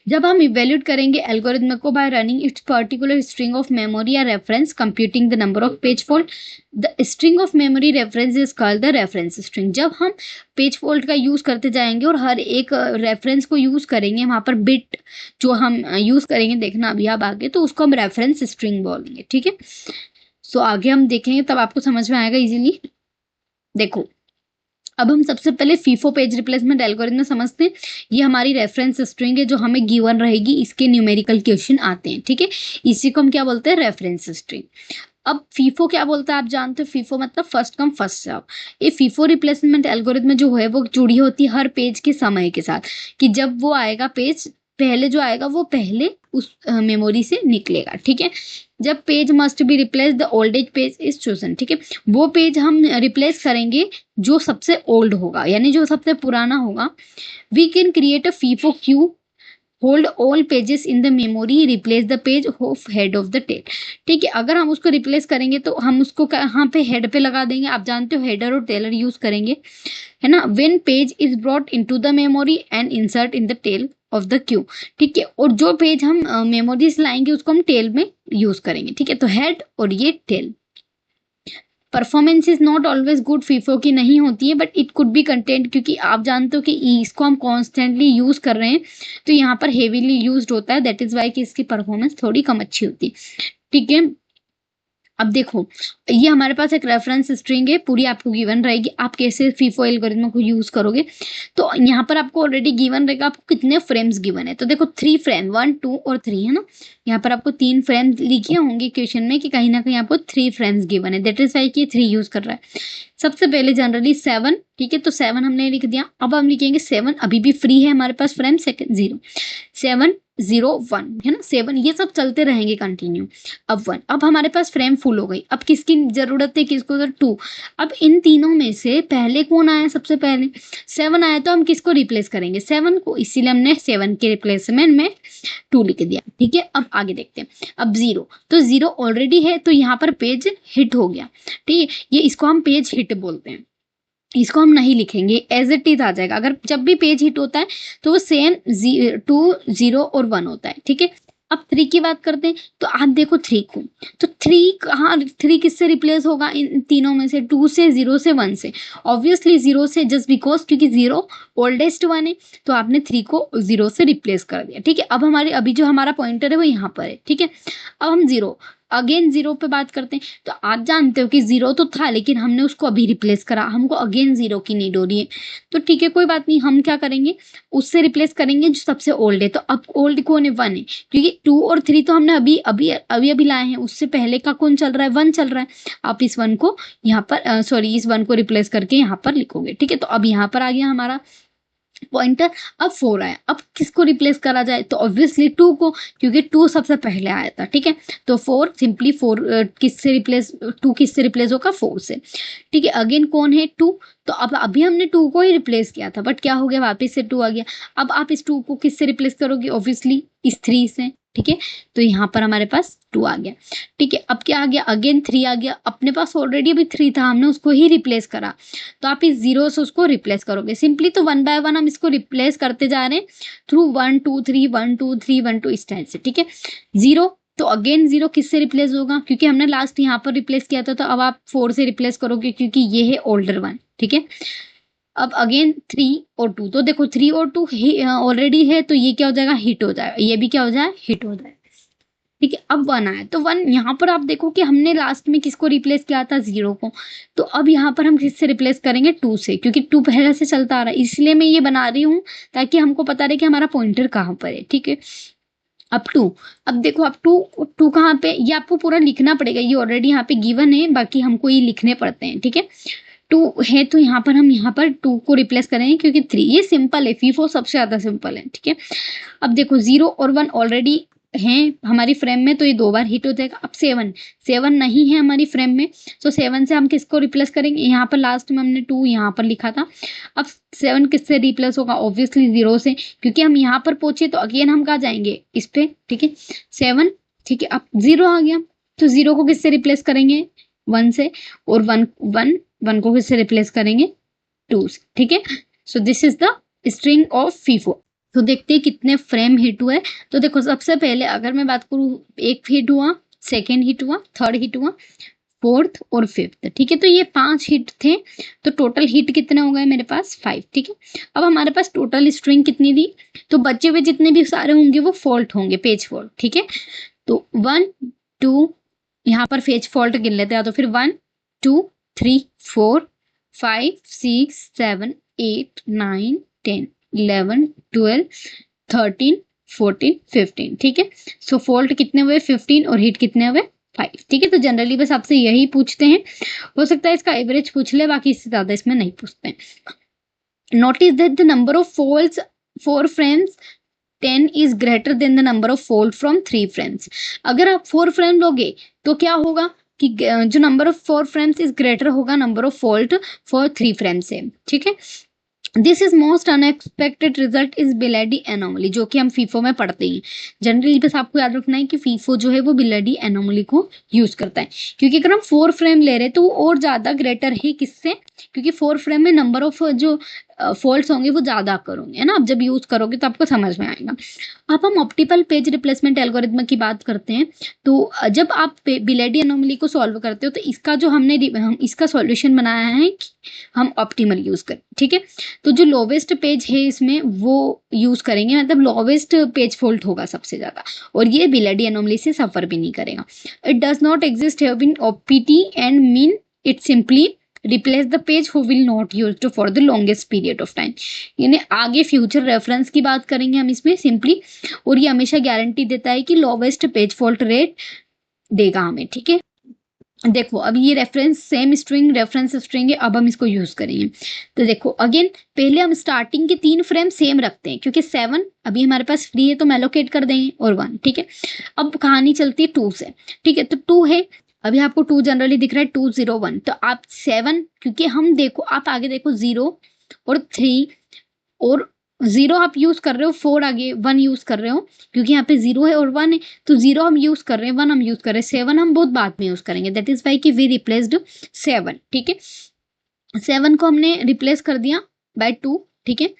जब हम इवेल्यूट करेंगे एल्गोरिथम को by running its particular string of memory या reference computing the number of page fault, the string of memory reference is called the reference string. जब हम पेज फॉल्ट का यूज करते जाएंगे और हर एक रेफरेंस को यूज करेंगे, वहां पर बिट जो हम यूज करेंगे, देखना अभी आप आगे, तो उसको हम रेफरेंस स्ट्रिंग बोलेंगे। ठीक है, सो आगे हम देखेंगे तब आपको समझ में आएगा इजीली। देखो अब हम सबसे पहले फीफो पेज रिप्लेसमेंट एल्गोरिथम समझते हैं। ये हमारी रेफरेंस स्ट्रिंग है जो हमें गिवन रहेगी, इसके न्यूमेरिकल क्वेश्चन आते हैं। ठीक है, इसी को हम क्या बोलते हैं, रेफरेंस स्ट्रिंग। अब फीफो क्या बोलता है आप जानते हो, फीफो मतलब फर्स्ट कम फर्स्ट सर्व। ये फीफो रिप्लेसमेंट एल्गोरिथम जो है वो जुड़ी होती है हर पेज के समय के साथ, कि जब वो आएगा पेज, पहले जो आएगा वो पहले उस मेमोरी से निकलेगा। ठीक है, जब page must be replace the old age page is chosen. ठीक है, वो पेज हम रिप्लेस करेंगे जो सबसे ओल्ड होगा, यानी जो सबसे पुराना होगा। We can create a FIFO queue hold all pages in the memory replace the page of head of the tail. ठीक है, अगर हम उसको रिप्लेस करेंगे तो हम उसको कहाँ पे, हेड पे लगा देंगे। आप जानते हो हेडर और टेलर यूज करेंगे, है ना। When page is brought into the memory and insert in the tail of the queue. ठीक है, और जो पेज हम मेमोरी से लाएंगे उसको हम टेल में यूज करेंगे। ठीक है, तो हेड और ये tail. Performance is not always good, FIFO की नहीं होती है, but it could be content, क्योंकि आप जानते हो कि इसको हम कॉन्स्टेंटली यूज कर रहे हैं तो यहाँ पर हेवीली यूज होता है, दैट इज वाई कि इसकी परफॉर्मेंस थोड़ी कम अच्छी होती है। ठीक है, अब देखो ये हमारे पास एक रेफरेंस स्ट्रिंग है, पूरी आपको गिवन रहेगी, आप कैसे फीफो एल्गोरिथम को यूज करोगे। तो यहाँ पर आपको ऑलरेडी गिवन रहेगा आपको कितने फ्रेम्स गिवन है। तो देखो 3 फ्रेम, 1 2 और 3 है ना। यहाँ पर आपको 3 फ्रेम लिखे होंगे क्वेश्चन में कि कहीं ना कहीं आपको 3 फ्रेम्स गिवन है, दैट इज वाई कि 3 यूज कर रहा है। सबसे पहले जनरली 7, ठीक है, तो 7 हमने लिख दिया। अब हम लिखेंगे 7, अभी भी फ्री है हमारे पास फ्रेम, सेकंड 0, 7 0 1 है ना, 7, ये सब चलते रहेंगे कंटिन्यू। अब 1, अब हमारे पास फ्रेम फुल हो गई। अब किसकी जरूरत है, किसको, तो 2। अब इन तीनों में से पहले कौन आया, सबसे पहले 7 आया, तो हम किसको रिप्लेस करेंगे, 7 को, इसीलिए हमने 7 के रिप्लेसमेंट में 2 लिख दिया, ठीक है। अब आगे देखते हैं। अब 0, तो 0 ऑलरेडी है, तो यहाँ पर पेज हिट हो गया, ठीक है, ये इसको हम पेज हिट बोलते हैं। इसको हम नहीं लिखेंगे, एज इट इज आ जाएगा। अगर जब भी पेज हिट होता है तो वो सेम 2 0 और 1 होता है, ठीक है। अब 3 की बात करते हैं, तो आप देखो 3 को, तो 3 कहाँ, 3 किससे रिप्लेस होगा इन तीनों में से, 2 से, 0 से, 1 से। ऑब्वियसली 0 से, जस्ट बिकॉज क्योंकि 0 ओल्डेस्ट 1 है, तो आपने 3 को 0 से रिप्लेस कर दिया, ठीक है। अब हमारे अभी जो हमारा पॉइंटर है वो यहाँ पर है, ठीक है। अब हम 0 अगेन 0 पे बात करते हैं, तो आप जानते हो कि 0 तो था, लेकिन हमने उसको अभी रिप्लेस करा, हमको अगेन 0 की नीड हो रही है, तो ठीक है, कोई बात नहीं, हम क्या करेंगे, उससे रिप्लेस करेंगे जो सबसे ओल्ड है। तो अब ओल्ड कौन है, 1 है, क्योंकि 2 और 3 तो हमने अभी अभी अभी अभी लाए हैं, उससे पहले का कौन चल रहा है, 1 चल रहा है। आप इस 1 को यहाँ पर सॉरी इस 1 को रिप्लेस करके यहाँ पर लिखोगे, ठीक है। तो अब यहाँ पर आ गया हमारा पॉइंटर। अब 4 आया, अब किसको रिप्लेस करा जाए, तो ऑब्वियसली 2 को, क्योंकि 2 सबसे पहले आया था, ठीक है। तो 4 सिंपली 4 किससे रिप्लेस, 2 किससे रिप्लेस होगा, 4 से, ठीक है। अगेन कौन है, 2, तो अब अभी हमने 2 को ही रिप्लेस किया था, बट क्या हो गया, वापस से 2 आ गया। अब आप इस 2 को किससे रिप्लेस करोगे, ऑब्वियसली इस 3 से, ठीक है। तो यहाँ पर हमारे पास 2 आ गया, ठीक है। अब क्या आ गया, अगेन 3 आ गया, अपने पास ऑलरेडी अभी 3 था, हमने उसको ही रिप्लेस करा, तो आप इस 0 से उसको रिप्लेस करोगे सिंपली। तो 1 बाय 1 हम इसको रिप्लेस करते जा रहे हैं थ्रू 1 2 3 1 2 3 1 2 इस टाइप से, ठीक है। 0, तो अगेन 0 किससे रिप्लेस होगा, क्योंकि हमने लास्ट यहाँ पर रिप्लेस किया था, तो अब आप 4 से रिप्लेस करोगे, क्योंकि ये है ओल्डर 1, ठीक है। अब अगेन 3 और 2, तो देखो 3 और 2 ऑलरेडी है, तो ये क्या हो जाएगा, हिट हो जाएगा, ये भी क्या हो जाए, हिट हो जाए, ठीक है। अब 1 आया, तो 1 यहाँ पर आप देखो कि हमने लास्ट में किसको रिप्लेस किया था, 0 को, तो अब यहाँ पर हम किससे रिप्लेस करेंगे, 2 से, क्योंकि 2 पहले से चलता आ रहा है, इसलिए मैं ये बना रही हूँ ताकि हमको पता रहे कि हमारा पॉइंटर कहाँ पर है, ठीक है। अब 2, अब देखो, अब 2 कहाँ पे, ये आपको पूरा लिखना पड़ेगा, ये ऑलरेडी यहाँ पे गिवन है, बाकी हमको ये लिखने पड़ते हैं, ठीक है। 2 है, तो यहाँ पर हम यहाँ पर 2 को रिप्लेस करेंगे, क्योंकि 3 ये सिंपल है, फीफो सबसे ज्यादा सिंपल है, ठीक है। अब देखो 0 और 1 ऑलरेडी हैं हमारी फ्रेम में, तो ये 2 बार हिट हो जाएगा। अब 7 नहीं है हमारी फ्रेम में, तो 7 से हम किसको रिप्लेस करेंगे, यहाँ पर लास्ट में हमने 2 यहाँ पर लिखा था। अब 7 किससे रिप्लेस होगा, ऑब्वियसली 0 से, क्योंकि हम यहाँ पर पहुंचे, तो अगेन हम कहाँ जाएंगे, इस पे, ठीक है, 7, ठीक है। अब 0 आ गया, तो 0 को किससे रिप्लेस करेंगे, 1 से, और 1 को किससे रिप्लेस करेंगे, 2 से, ठीक है। So this is the string of FIFO. तो देखते हैं कितने फ्रेम हिट हुए। तो देखो, सबसे पहले अगर मैं बात करूं, एक हिट हुआ, सेकेंड हिट हुआ, थर्ड हिट हुआ, फोर्थ और फिफ्थ, ठीक है। तो ये 5 हिट थे, तो टोटल हिट कितने हो गए मेरे पास, 5, ठीक है। अब हमारे पास टोटल स्ट्रिंग कितनी दी, तो बचे हुए जितने भी सारे होंगे वो फॉल्ट होंगे, पेज फॉल्ट, ठीक है। तो 1 2, यहाँ पर पेज फॉल्ट गिन लेते हैं, तो फिर 1 2 3 4 5 6 7 8 9 10 11 12 13 14 15, ठीक है। सो फॉल्ट कितने हुए, 15, और हिट कितने हुए, 5, ठीक है। तो जनरली बस आपसे यही पूछते हैं, हो सकता है इसका एवरेज पूछ ले, बाकी इससे ज्यादा इसमें नहीं पूछते हैं। Notice that the number of faults 4 frames 10 is greater than the number of fault from 3 frames. अगर आप 4 फ्रेम लोगे तो क्या होगा कि जो number of 4 frames is greater होगा number of fault for 3 frame से, ठीक है। This is most unexpected result is Belady anomaly, जो कि हम फीफो में पढ़ते हैं। जनरली बस आपको याद रखना है कि फीफो जो है वो बिलेडी एनोमली को यूज करता है, क्योंकि अगर हम 4 फ्रेम ले रहे हैं तो वो और ज्यादा ग्रेटर है, किससे, क्योंकि 4 फ्रेम में नंबर ऑफ जो फॉल्ट्स होंगे वो ज्यादा करोगे, है ना। अब जब यूज करोगे तो आपको समझ में आएगा। अब हम ऑप्टिमल पेज रिप्लेसमेंट एल्गोरिथम की बात करते हैं, तो जब आप बिलेडी एनोमली को सॉल्व करते हो, तो इसका जो हम इसका सॉल्यूशन बनाया है कि हम ऑप्टिमल यूज करें, ठीक है। तो जो लोवेस्ट पेज है इसमें वो यूज करेंगे, मतलब लोवेस्ट पेज फॉल्ट होगा सबसे ज्यादा, और ये बिलेडी एनोमली से सफर भी नहीं करेगा। It does not exist in OPT and mean it simply replace the page who will not used for the longest period of time, यानी आगे फ्यूचर रेफरेंस की बात करेंगे हम इसमें सिंपली, और ये हमेशा गारंटी देता है कि लोवेस्ट पेज फॉल्ट रेट देगा हमें, ठीक है। देखो अब ये reference same string reference string है, अब हम इसको यूज करेंगे। तो देखो अगेन पहले हम स्टार्टिंग के 3 फ्रेम सेम रखते हैं क्योंकि 7 अभी हमारे पास फ्री है तो हम एलोकेट कर देंगे और 1, ठीक है। अब कहानी चलती है 2 से, ठीक है। तो 2 है, अभी आपको 2 जनरली दिख रहा है 2 0 1, तो आप 7, क्योंकि हम देखो आप आगे देखो 0 और 3 और 0 आप यूज कर रहे हो, 4 आगे 1 यूज कर रहे हो क्योंकि यहाँ पे 0 है और 1 है, तो 0 हम यूज कर रहे हैं, 1 हम यूज कर रहे हैं, 7 हम बहुत बाद में यूज करेंगे, दैट इज वाई कि वी रिप्लेस्ड 7, ठीक है। 7 को हमने रिप्लेस कर दिया बाय 2, ठीक है।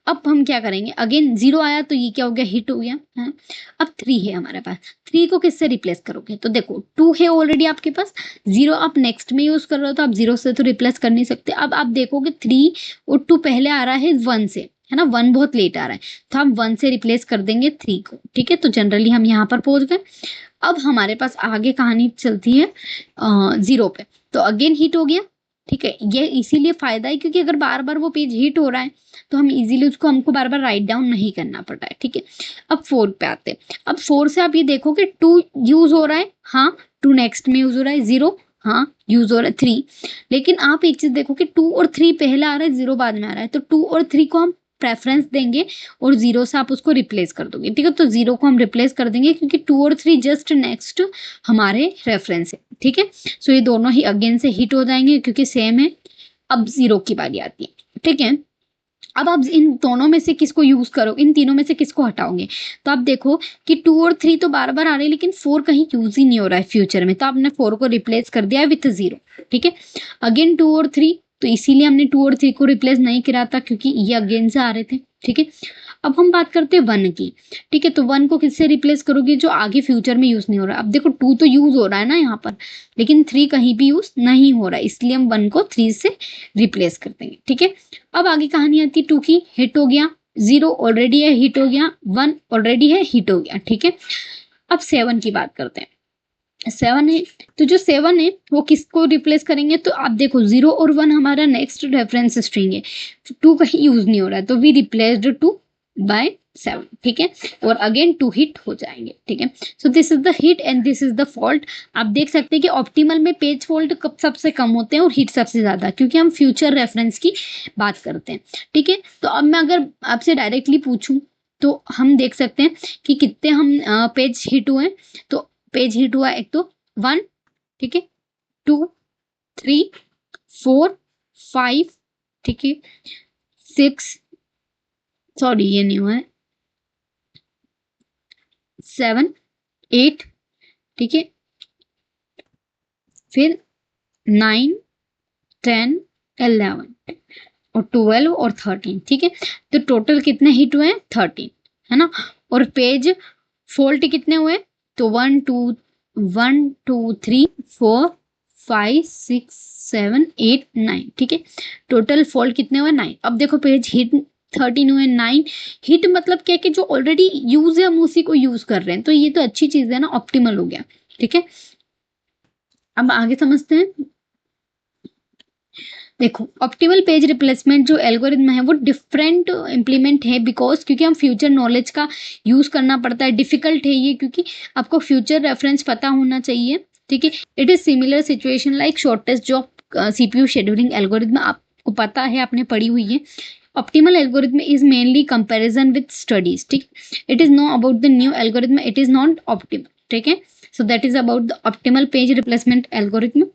अब हम क्या करेंगे, अगेन 0 आया तो ये क्या हो गया, हिट हो गया है। अब 3 है हमारे पास, 3 को किससे रिप्लेस करोगे, तो देखो 2 है ऑलरेडी आपके पास, 0 आप नेक्स्ट में यूज कर रहे हो तो आप 0 से तो रिप्लेस कर नहीं सकते। अब आप देखोगे 3 और 2 पहले आ रहा है 1 से, है ना, 1 बहुत लेट आ रहा है, तो हम 1 से रिप्लेस कर देंगे 3 को, ठीक है। तो जनरली हम यहाँ पर पहुंच गए। अब हमारे पास आगे कहानी चलती है 0 पे, तो अगेन हिट हो गया, ठीक है। ये इसीलिए फायदा है क्योंकि अगर बार बार वो पेज हिट हो रहा है तो हम इजीली उसको हमको बार बार राइट डाउन नहीं करना पड़ रहा है, ठीक है। अब 4 पे आते हैं। अब 4 से आप ये देखोगे 2 यूज हो रहा है, हाँ 2 नेक्स्ट में यूज हो रहा है, 0 हाँ यूज हो रहा है, 3, लेकिन आप एक चीज देखो कि 2 और 3 पहले आ रहा है, 0 बाद में आ रहा है, तो 2 और 3 को हम प्रेफरेंस देंगे और 0 से आप उसको रिप्लेस कर दोगे, ठीक है। तो 0 को हम रिप्लेस कर देंगे क्योंकि 2 और 3 जस्ट नेक्स्ट हमारे रेफरेंस है, ठीक है। सो ये दोनों ही अगेन से हिट हो जाएंगे क्योंकि सेम है। अब 0 की बारी आती है, ठीक है। अब आप इन दोनों में से किसको यूज करो, इन तीनों में से किसको हटाओगे, तो आप देखो कि 2 और 3 तो बार बार आ रहे हैं लेकिन 4 कहीं यूज ही नहीं हो रहा है फ्यूचर में, तो आपने 4 को रिप्लेस कर दिया है विथ 0, ठीक है। अगेन 2 और 3, तो इसीलिए हमने 2 और 3 को रिप्लेस नहीं करा था क्योंकि ये अगेन से आ रहे थे, ठीक है। अब हम बात करते हैं 1 की, ठीक है। तो 1 को किससे रिप्लेस करोगे, जो आगे फ्यूचर में यूज नहीं हो रहा। अब देखो 2 तो यूज हो रहा है ना यहाँ पर, लेकिन 3 कहीं भी यूज नहीं हो रहा है, इसलिए हम 1 को 3 से रिप्लेस कर देंगे, ठीक है। अब आगे कहानी आती है 2 की, हिट हो गया, 0 ऑलरेडी है हिट हो गया, 1 ऑलरेडी है हिट हो गया, ठीक है। अब 7 की बात करते हैं। 7 है, तो जो 7 है वो किसको रिप्लेस करेंगे, तो आप देखो 0 और 1 हमारा नेक्स्ट रेफरेंस स्ट्रिंग है, 2 कहीं यूज नहीं हो रहा है, तो वी रिप्लेस्ड 2 बाय 7, ठीक है। और अगेन 2 हिट हो जाएंगे, ठीक है। So this is the hit and this is the fault. आप देख सकते हैं कि ऑप्टिमल में पेज फॉल्ट कब सबसे कम होते हैं और हिट सबसे ज्यादा, क्योंकि हम फ्यूचर रेफरेंस की बात करते हैं, ठीक है। तो अब मैं अगर आपसे डायरेक्टली पूछूं तो हम देख सकते हैं कि कितने हम पेज हिट हुए, तो पेज हिट हुआ एक तो 1, ठीक है, 2 3 4 5, ठीक है, 6, सॉरी ये नहीं हुआ है, 7 8, ठीक है, फिर 9 10 11 और 12 और 13, ठीक है। तो टोटल कितने हिट हुए हैं, 13, है ना। और पेज फॉल्ट कितने हुए, तो 1 2 3 4 5 6 7 8 9, ठीक है। टोटल फॉल्ट कितने हुए, 9। अब देखो पेज हिट 13 हुए, 9 हिट मतलब क्या कि जो ऑलरेडी यूज है हम उसी को यूज कर रहे हैं, तो ये तो अच्छी चीज है ना, ऑप्टिमल हो गया, ठीक है। अब आगे समझते हैं। देखो ऑप्टिमल पेज रिप्लेसमेंट जो एल्गोरिथम है वो डिफरेंट इम्प्लीमेंट है, बिकॉज क्योंकि हम फ्यूचर नॉलेज का यूज करना पड़ता है, डिफिकल्ट है ये क्योंकि आपको फ्यूचर रेफरेंस पता होना चाहिए, ठीक है। It is similar situation like shortest job CPU scheduling algorithm, आपको पता है, आपने पढ़ी हुई है। Optimal algorithm is mainly comparison with studies, ठीक। It is no about the new algorithm, it is not optimal, ठीक है। So that is about the optimal page replacement algorithm.